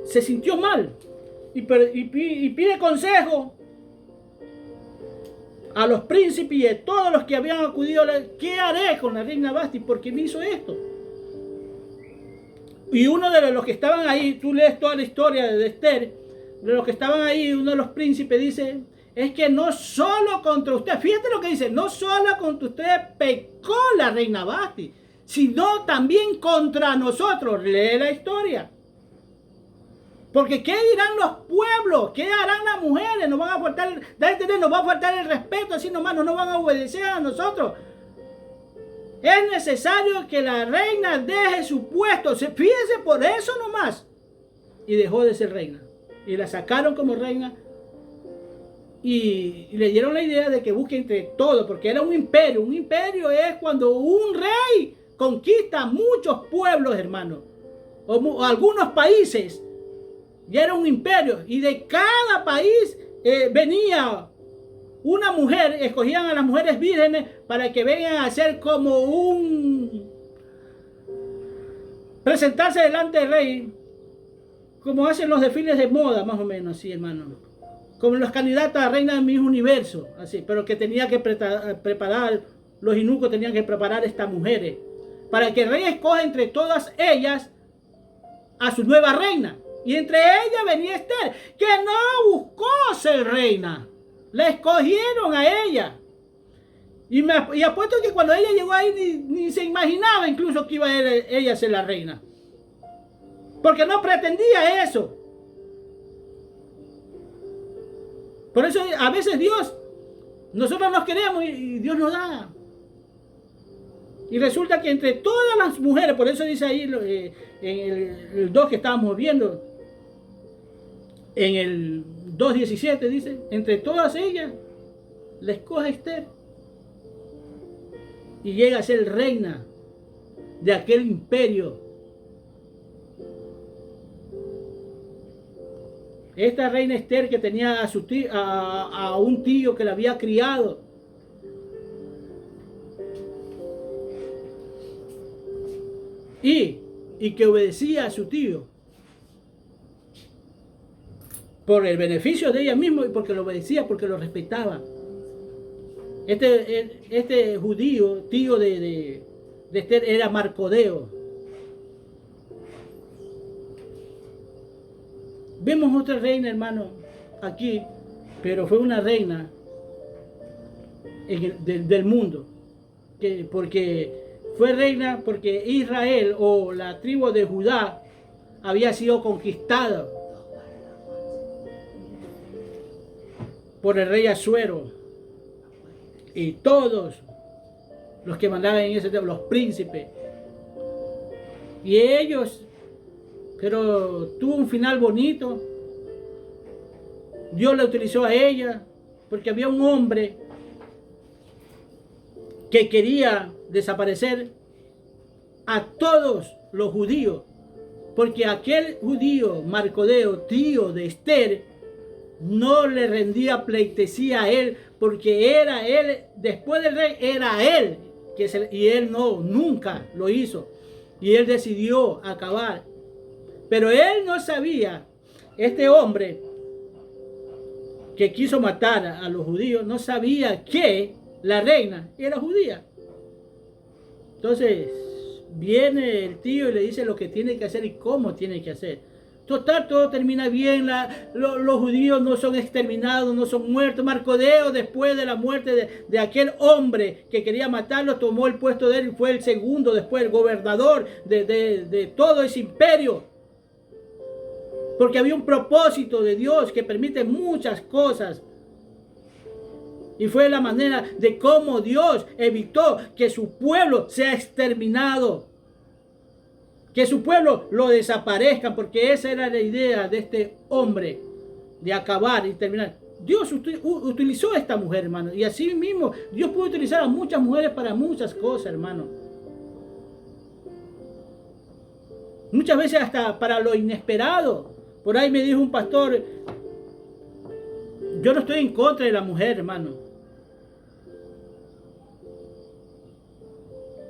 se sintió mal y pide consejo a los príncipes y a todos los que habían acudido. ¿Qué haré con la reina Vasti? ¿Por qué me hizo esto? Y uno de los que estaban ahí, tú lees toda la historia de Esther, de los que estaban ahí, uno de los príncipes dice, es que no solo contra usted, fíjate lo que dice, no solo contra usted pecó la reina Vasti, sino también contra nosotros. Lee la historia. Porque ¿qué dirán los pueblos? ¿Qué harán las mujeres? Nos van a faltar, nos va a faltar el respeto, así nomás, no nos van a obedecer a nosotros. Es necesario que la reina deje su puesto. Fíjense por eso nomás. Y dejó de ser reina. Y la sacaron como reina. Y le dieron la idea de que busque entre todos, porque era un imperio. Un imperio es cuando un rey conquista muchos pueblos, hermano, o algunos países. Ya era un imperio. Y de cada país venía una mujer. Escogían a las mujeres vírgenes para que vengan a hacer como presentarse delante del rey, como hacen los desfiles de moda, más o menos, así, hermano. Como los candidatos a reina del mismo universo, así, pero que tenía que preparar, los eunucos tenían que preparar estas mujeres, para que el rey escoja entre todas ellas a su nueva reina. Y entre ellas venía Esther, que no buscó ser reina, la escogieron a ella. Y apuesto que cuando ella llegó ahí ni se imaginaba incluso que iba a ella a ser la reina, porque no pretendía eso. Por eso a veces Dios, nosotros nos queremos y Dios nos da. Y resulta que entre todas las mujeres, por eso dice ahí en el 2 que estábamos viendo, en el 2:17 dice, entre todas ellas, la escoge Esther. Y llega a ser reina de aquel imperio. Esta reina Esther, que tenía a un tío que la había criado. Y que obedecía a su tío. Por el beneficio de ella misma y porque lo obedecía, porque lo respetaba. Este judío, tío de Esther, era Marcodeo. Vemos otra reina, hermano, aquí, pero fue una reina del mundo, porque fue reina porque Israel o la tribu de Judá había sido conquistada por el rey Asuero, y todos los que mandaban en ese tiempo, los príncipes, y ellos, pero tuvo un final bonito. Dios la utilizó a ella porque había un hombre que quería desaparecer a todos los judíos, porque aquel judío Marcodeo, tío de Esther, no le rendía pleitesía a él, porque era él, después del rey, era él, y él nunca lo hizo, y él decidió acabar. Pero él no sabía, este hombre que quiso matar a los judíos, no sabía que la reina era judía. Entonces viene el tío y le dice lo que tiene que hacer y cómo tiene que hacer. Total, todo termina bien, los judíos no son exterminados, no son muertos. Marcodeo, después de la muerte de aquel hombre que quería matarlo, tomó el puesto de él y fue el segundo, después el gobernador de todo ese imperio. Porque había un propósito de Dios que permite muchas cosas. Y fue la manera de cómo Dios evitó que su pueblo sea exterminado. Que su pueblo lo desaparezca, porque esa era la idea de este hombre, de acabar y terminar. Dios utilizó a esta mujer, hermano. Y así mismo Dios puede utilizar a muchas mujeres para muchas cosas, hermano. Muchas veces hasta para lo inesperado. Por ahí me dijo un pastor, yo no estoy en contra de la mujer, hermano.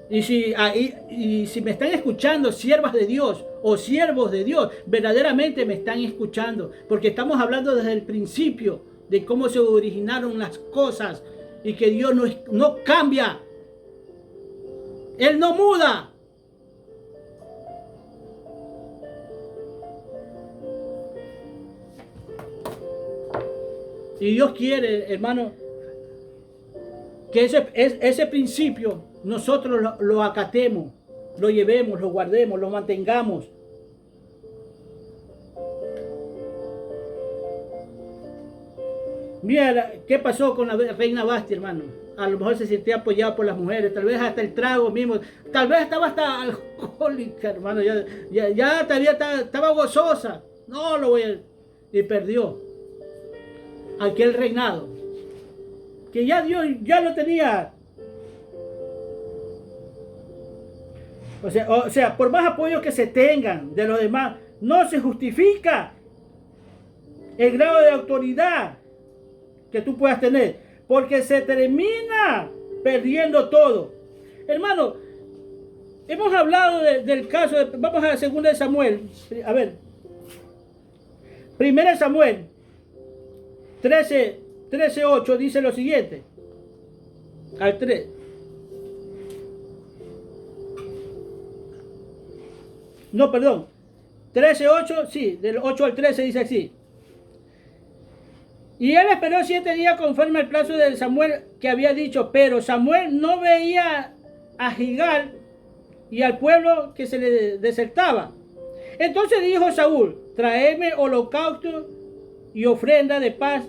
Y si me están escuchando siervas de Dios o siervos de Dios, verdaderamente me están escuchando. Porque estamos hablando desde el principio de cómo se originaron las cosas y que Dios no cambia. Él no muda. Y Dios quiere, hermano, que ese principio nosotros lo acatemos. lo llevemos, lo guardemos, lo mantengamos. Mira, ¿qué pasó con la reina Basti, hermano? A lo mejor se sentía apoyada por las mujeres, tal vez hasta el trago mismo, tal vez estaba hasta alcohólica, hermano, ya todavía estaba gozosa. No lo voy a... Y perdió aquel reinado, que ya Dios ya lo tenía. O sea, por más apoyo que se tengan de los demás, no se justifica el grado de autoridad que tú puedas tener, porque se termina perdiendo todo. Hermano, hemos hablado del caso vamos a la segunda de Samuel. A ver, primera de Samuel 13:8 dice lo siguiente. Al 3. No, perdón. 13:8, sí, del 8 al 13 dice así. Y él esperó 7 días conforme al plazo de Samuel que había dicho, pero Samuel no veía a Gilgal y al pueblo que se le desertaba. Entonces dijo Saúl, traedme holocausto y ofrenda de paz,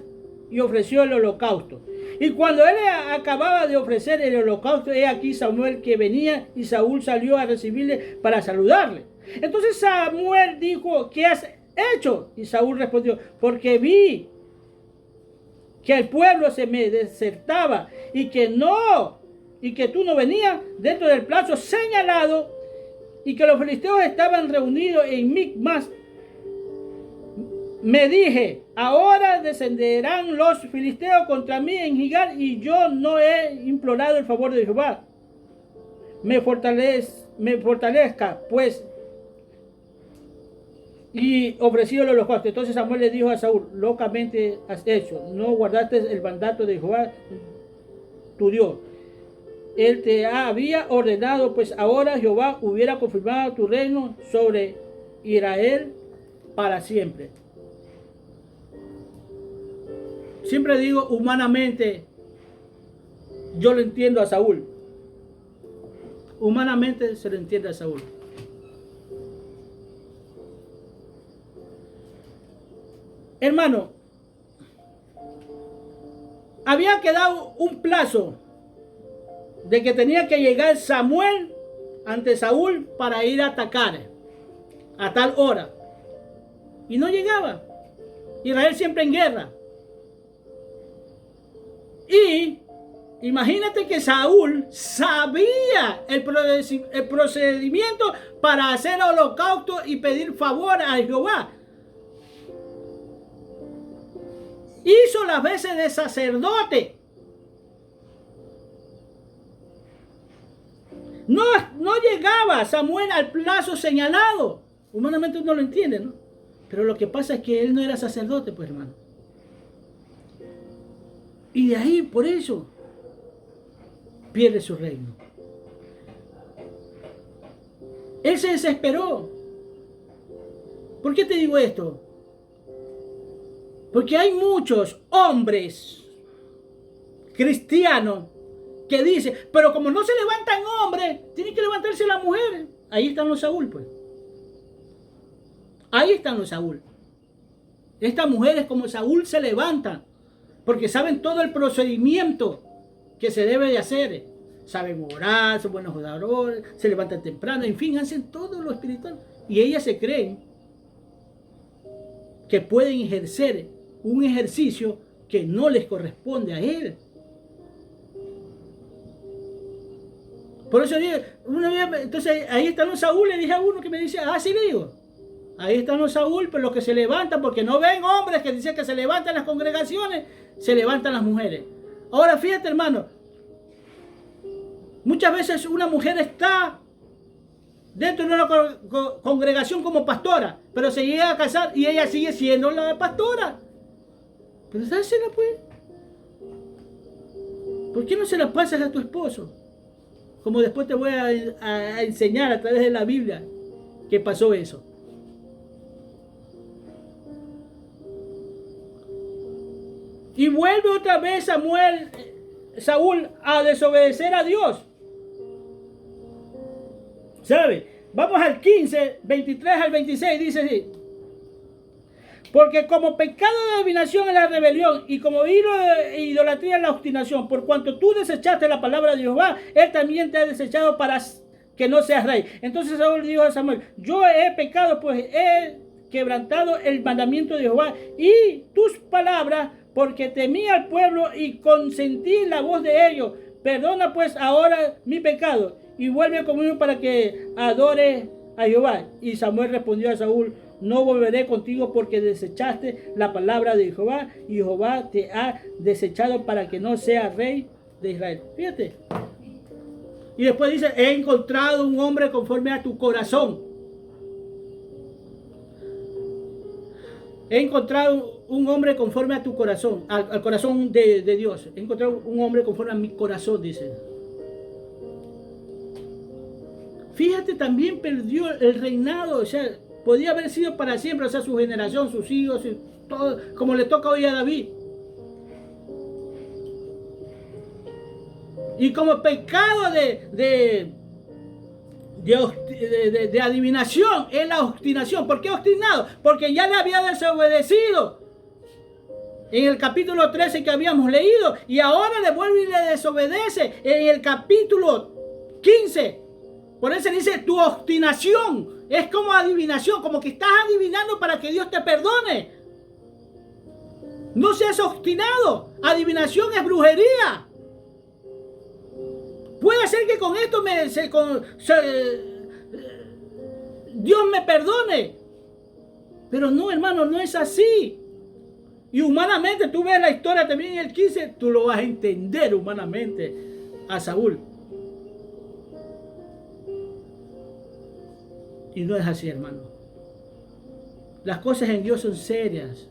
y ofreció el holocausto. Y cuando él acababa de ofrecer el holocausto, he aquí Samuel que venía, y Saúl salió a recibirle para saludarle. Entonces Samuel dijo, ¿qué has hecho? Y Saúl respondió, porque vi que el pueblo se me desertaba y que tú no venías dentro del plazo señalado, y que los filisteos estaban reunidos en Micmas. Me dije, ahora descenderán los filisteos contra mí en Gilgal, y yo no he implorado el favor de Jehová. Me fortalezca, pues, y ofreció el holocausto. Entonces Samuel le dijo a Saúl, locamente has hecho, no guardaste el mandato de Jehová tu Dios. Él te había ordenado, pues ahora Jehová hubiera confirmado tu reino sobre Israel para siempre. Siempre digo, humanamente, yo lo entiendo a Saúl. Humanamente se lo entiende a Saúl. Hermano, había quedado un plazo de que tenía que llegar Samuel ante Saúl para ir a atacar a tal hora. Y no llegaba. Israel siempre en guerra. Y imagínate que Saúl sabía el procedimiento para hacer holocausto y pedir favor a Jehová. Hizo las veces de sacerdote. No llegaba Samuel al plazo señalado. Humanamente uno lo entiende, ¿no? Pero lo que pasa es que él no era sacerdote, pues, hermano. Y de ahí, por eso, pierde su reino. Él se desesperó. ¿Por qué te digo esto? Porque hay muchos hombres cristianos que dicen, pero como no se levantan hombres, tienen que levantarse las mujeres. Ahí están los Saúl, pues. Ahí están los Saúl. Estas mujeres como Saúl se levantan porque saben todo el procedimiento que se debe de hacer. Saben orar, son buenos oradores, se levantan temprano, en fin, hacen todo lo espiritual. Y ellas se creen que pueden ejercer un ejercicio que no les corresponde a él. Por eso entonces ahí están los Saúl, le dije a uno que me dice, sí le digo, ahí están los Saúl, pero los que se levantan, porque no ven hombres que dicen que se levantan las congregaciones, se levantan las mujeres. Ahora fíjate, hermano, muchas veces una mujer está dentro de una congregación como pastora, pero se llega a casar y ella sigue siendo la pastora. Pero dásela, pues. ¿Por qué no se la pasas a tu esposo? Como después te voy a enseñar a través de la Biblia que pasó eso. Y vuelve otra vez Saúl a desobedecer a Dios. ¿Sabe? Vamos al 15, 23 al 26, dice así. Porque como pecado de adivinación es la rebelión, y como idolatría es la obstinación, por cuanto tú desechaste la palabra de Jehová, él también te ha desechado para que no seas rey. Entonces Saúl dijo a Samuel, yo he pecado, pues he quebrantado el mandamiento de Jehová y tus palabras, porque temí al pueblo y consentí la voz de ellos. Perdona pues ahora mi pecado y vuelve conmigo para que adore a Jehová. Y Samuel respondió a Saúl, no volveré contigo porque desechaste la palabra de Jehová y Jehová te ha desechado para que no seas rey de Israel. Fíjate. Y después dice, he encontrado un hombre conforme a tu corazón. He encontrado un hombre conforme a tu corazón, al corazón de Dios. He encontrado un hombre conforme a mi corazón, dice. Fíjate, también perdió el reinado, o sea, podía haber sido para siempre, o sea, su generación, sus hijos, todo, como le toca hoy a David. Y como pecado de adivinación es la obstinación. ¿Por qué obstinado? Porque ya le había desobedecido en el capítulo 13 que habíamos leído, y ahora le vuelve y le desobedece en el capítulo 15. Por eso dice, tu obstinación es como adivinación, como que estás adivinando para que Dios te perdone. No seas obstinado. Adivinación es brujería. Puede ser que con esto Dios me perdone. Pero no, hermano, no es así. Y humanamente, tú ves la historia también en el 15, tú lo vas a entender humanamente a Saúl. Y no es así, hermano. Las cosas en Dios son serias.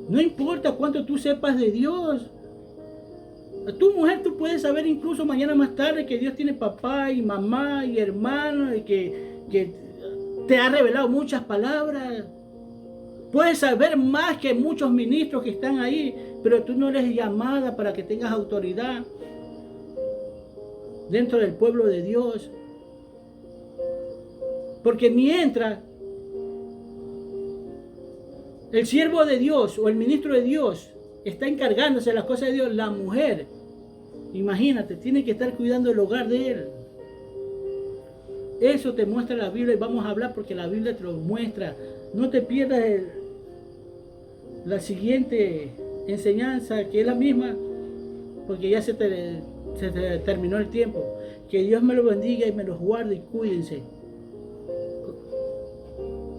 No importa cuánto tú sepas de Dios. Tu mujer, tú puedes saber incluso mañana más tarde que Dios tiene papá y mamá y hermano y que te ha revelado muchas palabras. Puedes saber más que muchos ministros que están ahí, pero tú no eres llamada para que tengas autoridad dentro del pueblo de Dios. Porque mientras el siervo de Dios o el ministro de Dios está encargándose de las cosas de Dios, la mujer, imagínate, tiene que estar cuidando el hogar de él. Eso te muestra la Biblia, y vamos a hablar porque la Biblia te lo muestra. No te pierdas la siguiente enseñanza, que es la misma, porque ya se terminó el tiempo. Que Dios me lo bendiga y me los guarde y cuídense.